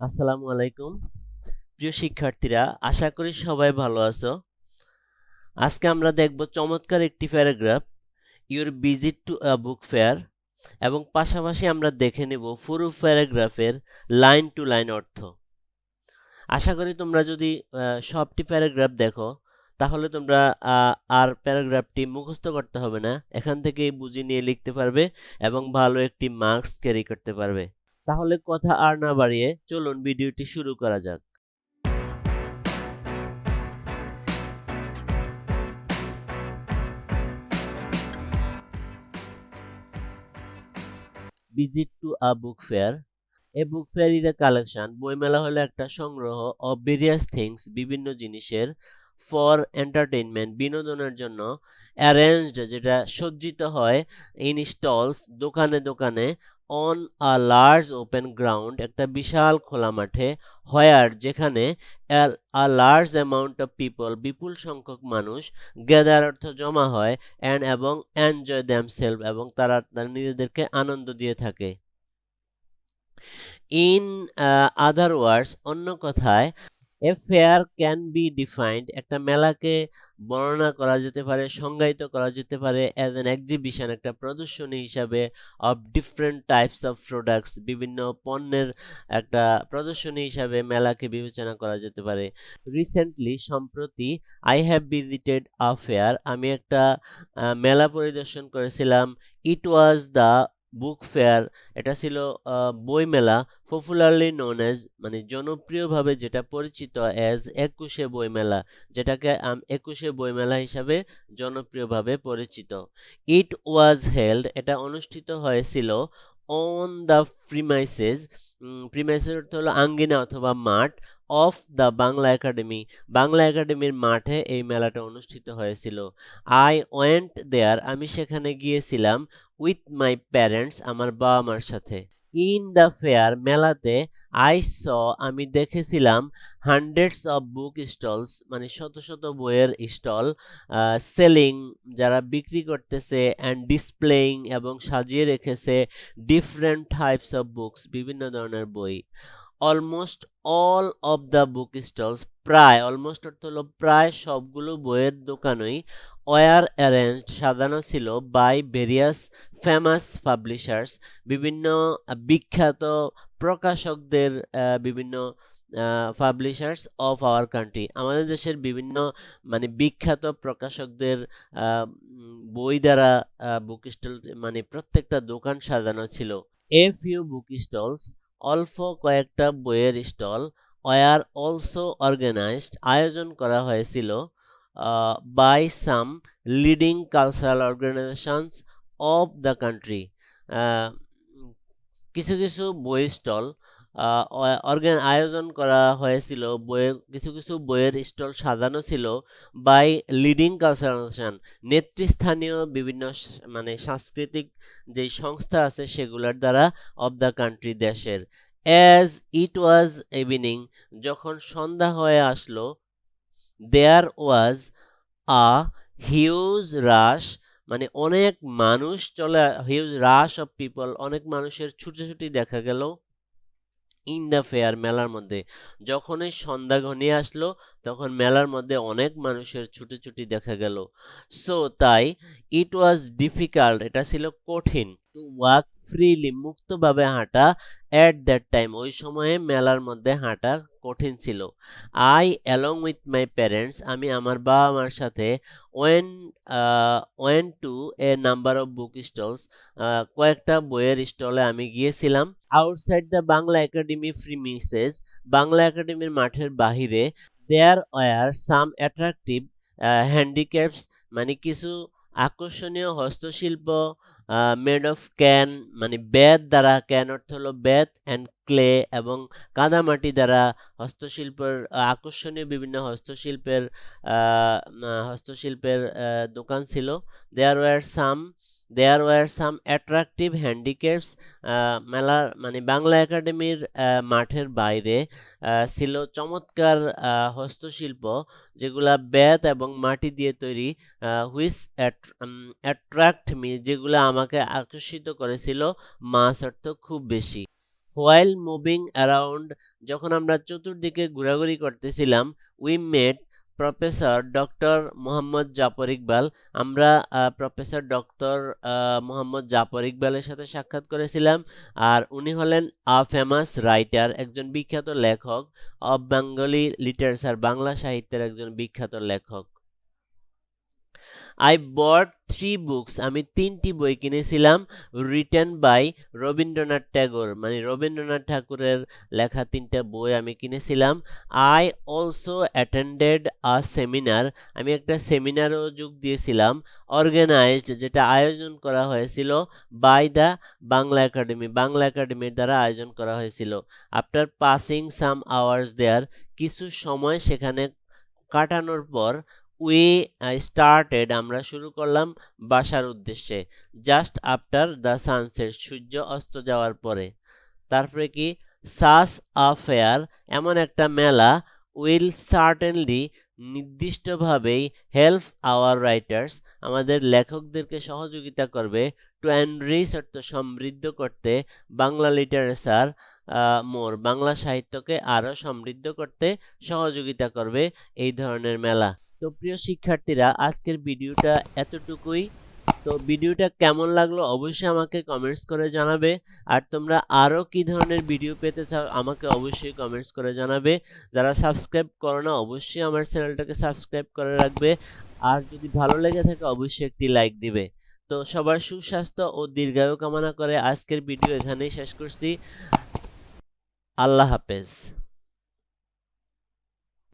আসসালামু আলাইকুম প্রিয় শিক্ষার্থীরা, আশা করি সবাই ভালো আছো। আজকে আমরা দেখব চমৎকার একটি paragraph, your visit to a book fair, এবং পাশাপাশি আমরা দেখে নেব পুরো প্যারাগ্রাফের লাইন টু লাইন অর্থ। আশা করি তোমরা যদি সবটি প্যারাগ্রাফ দেখো তাহলে তোমরা আর প্যারাগ্রাফটি মুখস্থ করতে হবে না, এখান থেকেই বুঝে নিয়ে লিখতে পারবে এবং ভালো একটি মার্কস ক্যারি করতে পারবে। তাহলে কথা আর না বাড়িয়ে চলুন ভিডিওটি শুরু করা যাক। Visit to a book fair. A book fair is a collection. বইমেলা হলো একটা সংগ্রহ অফ ভেরিয়াস থিংস, বিভিন্ন জিনিসের, ফর এন্টারটেইনমেন্ট, বিনোদনের জন্য, অ্যারেঞ্জড, যেটা সজ্জিত হয়, ইন স্টলস, দোকানে দোকানে, on a large open ground, একটা বিশাল খোলা মাঠে, হোয়ার, যেখানে, a large amount of people, বিপুল সংখ্যক মানুষ, গ্যাদার অর্থ জমা হয়, অ্যান্ড এবং এনজয় দেমসেলভ, এবং তারা তারা নিজেদেরকে আনন্দ দিয়ে থাকে। ইন আদার ওয়ার্ডস, অন্য কথায়, a fair can be defined, একটা মেলাকে বর্ণনা করা যেতে পারে, সংজ্ঞায়িত করা যেতে পারে, অ্যাজ অ্যান এক্সিবিশন, একটা প্রদর্শনী হিসাবে, of different types of products, বিভিন্ন পণ্যের একটা প্রদর্শনী হিসাবে মেলাকে বিবেচনা করা যেতে পারে। রিসেন্টলি, সম্প্রতি, I have visited a fair, আমি একটা মেলা পরিদর্শন করেছিলাম। ইট ওয়াজ দ্য বুক ফেয়ার, এটা ছিল বই মেলা। পপুলারলি নোন এজ, মানে জনপ্রিয়ভাবে যেটা পরিচিত, অ্যাজ একুশে বইমেলা, যেটাকে একুশে বইমেলা হিসাবে জনপ্রিয়ভাবে পরিচিত। ইট ওয়াজ হেল্ড, এটা অনুষ্ঠিত হয়েছিল, অন দ্য প্রিমাইসেস, প্রিমাইসেস অর্থ হলো আঙ্গিনা অথবা মাঠ, of the Bangla Academy, Bangla একাডেমির মাঠে এই মেলাটা অনুষ্ঠিত হয়েছিল। আই ওয়েন্ট দেয়ার, আমি সেখানে গিয়েছিলাম, উইথ মাই প্যারেন্টস, আমার বাবা মার সাথে। ইন দ্য ফেয়ার, মেলাতে, আই স, আমি দেখেছিলাম, হান্ড্রেডস অফ বুক স্টলস, মানে শত শত বইয়ের স্টল, সেলিং, যারা বিক্রি করতেছে, অ্যান্ড ডিসপ্লেইং, এবং সাজিয়ে রেখেছে, ডিফারেন্ট টাইপস অফ বুকস, বিভিন্ন ধরনের বই। Almost all of the book stalls, প্রায়, অলমোস্ট অর্থ হলো প্রায় সবগুলো বইয়ের দোকানই, ওয়ার অ্যারেঞ্জড, সাজানো ছিল, বাই ভেরিয়াস ফেমাস পাবলিশার্স, বিভিন্ন বিখ্যাত প্রকাশকদের, বিভিন্ন পাবলিশার্স অফ আওয়ার কান্ট্রি, আমাদের দেশের বিভিন্ন, মানে বিখ্যাত প্রকাশকদের বই দ্বারা বুক স্টল, মানে প্রত্যেকটা দোকান সাজানো ছিল। এ ফিউ বুক স্টলস, অল্প কয়েকটা বইয়ের স্টল, ওয়ার অলসো অর্গানাইজড, আয়োজন করা হয়েছিল, by some leading cultural organisations of the country, কিছু কিছু বই স্টল আয়োজন করা হয়েছিল, কিছু কিছু বইয়ের স্টল সাজানো ছিল, বাই লিডিং কালচারাল অর্গানাইজেশন, নেতৃস্থানীয় বিভিন্ন মানে সাংস্কৃতিক যে সংস্থা আছে সেগুলোর দ্বারা, অফ দ্য কান্ট্রি, দেশের। অ্যাজ ইট ওয়াজ ইভিনিং, যখন সন্ধ্যা হয়ে আসলো, দেয়ার ওয়াজ আ হিউজ রাশ, মানে অনেক মানুষ চলে, হিউজ রাশ অফ পিপল, অনেক মানুষের ছুটোছুটি দেখা গেল, ইন দ্য ফেয়ার, মেলার মধ্যে। যখনই সন্ধ্যা ঘনিয়ে আসলো তখন মেলার মধ্যে অনেক মানুষের ছুটোছুটি দেখা গেল। সো তাই, ইট ওয়াজ ডিফিকাল্ট, এটা ছিল কঠিন, টু ওয়াক ফ্রিলি, মুক্তভাবে হাঁটা, অ্যাট দ্যাট টাইম, ওই সময়ে মেলার মধ্যে হাঁটা কঠিন ছিল। I along with my parents, আমি আমার বাবা মার সাথে, went went to a number of book stalls, কয়েকটা বইয়ের স্টলে আমি গিয়েছিলাম। Outside the Bangla Academy premises, Bangla একাডেমির মাঠের বাহিরে, there were some attractive handicrafts, মানে কিছু আকর্ষণীয় হস্তশিল্প, মেড অফ ক্যান, মানে বেত দ্বারা, ক্যান অর্থ হলো বেত, অ্যান্ড ক্লে, এবং কাদামাটি দ্বারা হস্তশিল্পের, আকর্ষণীয় বিভিন্ন হস্তশিল্পের দোকান ছিল। There were some there were some attractive handicrafts, মেলার, মানে বাংলা একাডেমির মাঠের বাইরে ছিল চমৎকার হস্তশিল্প, যেগুলা বেত এবং মাটি দিয়ে তৈরি, হুইচ অ্যাট্রাক্ট মি, যেগুলো আমাকে আকর্ষিত করেছিল, মাস অর্থ খুব বেশি। হোয়াইল মুভিং অ্যারাউন্ড, যখন আমরা চতুর্দিকে ঘোরাঘুরি করতেছিলাম, we met professor doctor Mohammad Zafar Iqbal, আমরা প্রফেসর ডক্টর মোহাম্মদ জাফর ইকবালের সাথে সাক্ষাৎ করেছিলাম। আর উনি হলেন ফেমাস রাইটার, একজন বিখ্যাত লেখক, অফ বেঙ্গলি লিটারেচার, বাংলা সাহিত্যের একজন বিখ্যাত লেখক। আই বট 3 বুকস, আমি 3টি বই কিনেছিলাম, রিটেন বাই রবীন্দ্রনাথ ট্যাগোর, মানে রবীন্দ্রনাথ ঠাকুরের লেখা 3টা বই আমি কিনেছিলাম। I also attended a seminar, আমি একটা সেমিনারও যোগ দিয়েছিলাম, অর্গানাইজড, যেটা আয়োজন করা হয়েছিল, by the Bangla Academy, Bangla একাডেমির দ্বারা আয়োজন করা হয়েছিল। After passing some hours there, কিছু সময় সেখানে কাটানোর পর, উই স্টার্টেড, আমরা শুরু করলাম বাসার উদ্দেশ্যে, জাস্ট আফটার দ্য সানসেট, সূর্য অস্ত যাওয়ার পরে। তারপরে কি, সাস আ ফেয়ার, এমন একটা মেলা, উইল সার্টেনলি, নির্দিষ্টভাবেই, হেল্প আওয়ার রাইটার্স, আমাদের লেখকদেরকে সহযোগিতা করবে, টু এনরিচ, অর্থ সমৃদ্ধ করতে, বাংলা লিটারেচার মোর, বাংলা সাহিত্যকে আরও সমৃদ্ধ করতে সহযোগিতা করবে এই ধরনের মেলা। তো প্রিয় শিক্ষার্থীরা, আজকের ভিডিওটা এতটুকুই। তো ভিডিওটা কেমন লাগলো অবশ্যই আমাকে কমেন্টস করে জানাবে। আর তোমরা আরও কি ধরনের ভিডিও পেতে চাও আমাকে অবশ্যই কমেন্টস করে জানাবে। যারা সাবস্ক্রাইব করো না অবশ্যই আমার চ্যানেলটাকে সাবস্ক্রাইব করে রাখবে। আর যদি ভালো লেগে থাকে অবশ্যই একটি লাইক দিবে। তো সবার সুস্বাস্থ্য ও দীর্ঘায়ু কামনা করে আজকের ভিডিও এখানেই শেষ করছি। আল্লাহ হাফেজ।